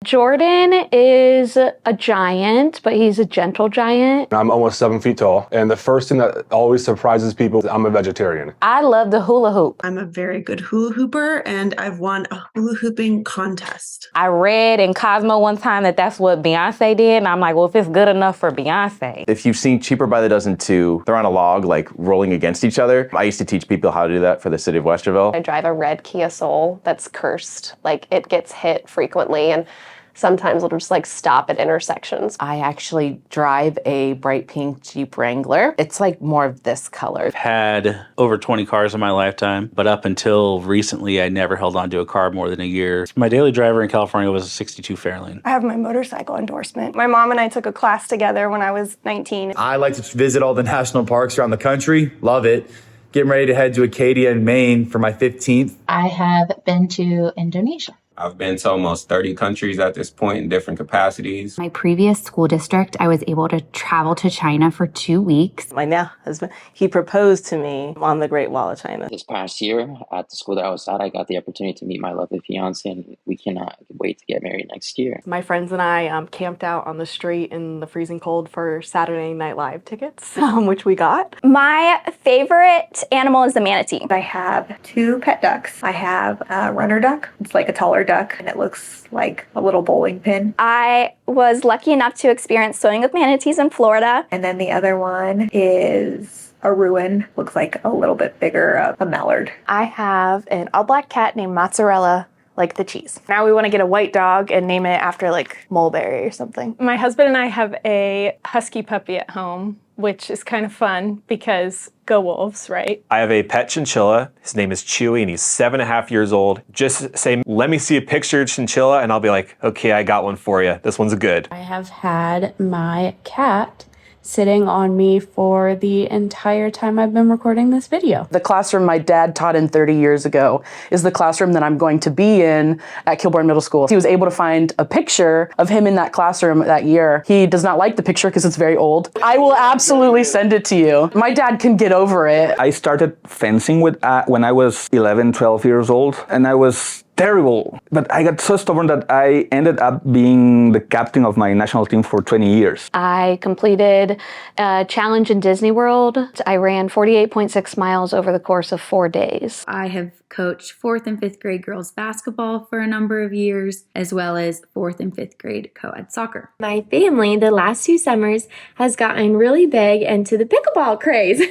Jordan is a giant, but he's a gentle giant. I'm almost 7 feet tall, and the first thing that always surprises people is I'm a vegetarian. I love the hula hoop. I'm a very good hula hooper, and I've won a hula hooping contest. I read in Cosmo one time that that's what Beyonce did, and I'm like, well, if it's good enough for Beyonce. If you've seen Cheaper by the Dozen 2, they're on a log, like rolling against each other. I used to teach people how to do that for the city of Westerville. I drive a red Kia Soul that's cursed. Like, it gets hit frequently, and sometimes it'll just like stop at intersections. I actually drive a bright pink Jeep Wrangler. It's like more of this color. I've had over 20 cars in my lifetime, but up until recently, I never held onto a car more than a year. My daily driver in California was a 62 Fairlane. I have my motorcycle endorsement. My mom and I took a class together when I was 19. I like to visit all the national parks around the country. Love it. Getting ready to head to Acadia in Maine for my 15th. I have been to Indonesia. I've been to almost 30 countries at this point in different capacities. My previous school district, I was able to travel to China for 2 weeks. My now husband, he proposed to me on the Great Wall of China. This past year at the school that I was at, I got the opportunity to meet my lovely fiance, and we cannot wait to get married next year. My friends and I camped out on the street in the freezing cold for Saturday Night Live tickets, which we got. My favorite animal is the manatee. I have 2 pet ducks. I have a runner duck. It's like a taller duck, and it looks like a little bowling pin. I was lucky enough to experience swimming with manatees in Florida. And then the other one is a ruin. Looks like a little bit bigger of a mallard. I have an all-black cat named Mozzarella, like the cheese. Now we want to get a white dog and name it after like Mulberry or something. My husband and I have a husky puppy at home, which is kind of fun because go wolves, right? I have a pet chinchilla. His name is Chewy, and he's 7.5 years old. Just say, let me see a picture of chinchilla, and I'll be like, okay, I got one for you. This one's good. I have had my cat sitting on me for the entire time I've been recording this video. The classroom my dad taught in 30 years ago is the classroom that I'm going to be in at Kilbourne Middle School. He was able to find a picture of him in that classroom that year. He does not like the picture because it's very old. I will absolutely send it to you. My dad can get over it. I started fencing when I was 11, 12 years old, and I was terrible. But I got so stubborn that I ended up being the captain of my national team for 20 years. I completed a challenge in Disney World. I ran 48.6 miles over the course of 4 days. I have coached 4th and 5th grade girls basketball for a number of years, as well as 4th and 5th grade co-ed soccer. My family the last 2 summers has gotten really big into the pickleball craze.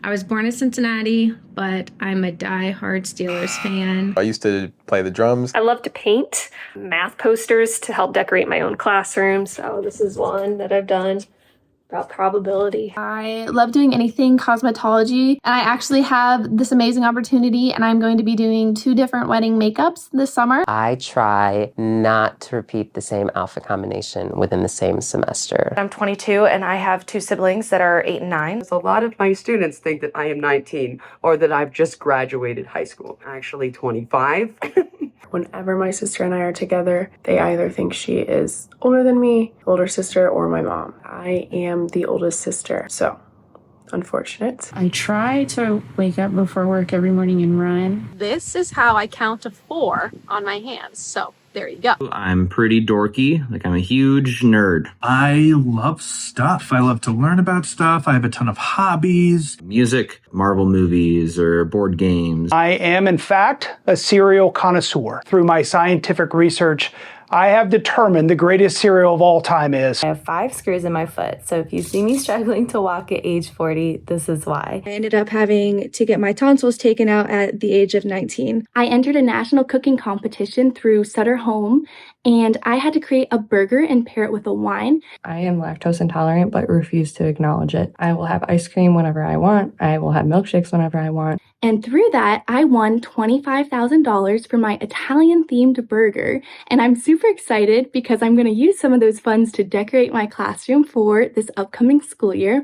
I was born in Cincinnati, but I'm a die-hard Steelers fan. I used to play the drums. I love to paint math posters to help decorate my own classroom. So this is one that I've done about probability. I love doing anything cosmetology, and I actually have this amazing opportunity, and I'm going to be doing 2 different wedding makeups this summer. I try not to repeat the same outfit combination within the same semester. I'm 22, and I have 2 siblings that are 8 and 9. A lot of my students think that I am 19 or that I've just graduated high school. I'm actually 25. Whenever my sister and I are together, they either think she is older than me, older sister, or my mom. I am the oldest sister, so unfortunate. I try to wake up before work every morning and run. This is how I count to 4 on my hands, so there you go. I'm pretty dorky, like I'm a huge nerd. I love stuff. I love to learn about stuff. I have a ton of hobbies. Music, Marvel movies, or board games. I am, in fact, a cereal connoisseur. Through my scientific research, I have determined the greatest cereal of all time is. I have 5 screws in my foot, so if you see me struggling to walk at age 40, this is why. I ended up having to get my tonsils taken out at the age of 19. I entered a national cooking competition through Sutter Home, and I had to create a burger and pair it with a wine. I am lactose intolerant, but refuse to acknowledge it. I will have ice cream whenever I want. I will have milkshakes whenever I want. And through that, I won $25,000 for my Italian-themed burger. And I'm super excited because I'm going to use some of those funds to decorate my classroom for this upcoming school year.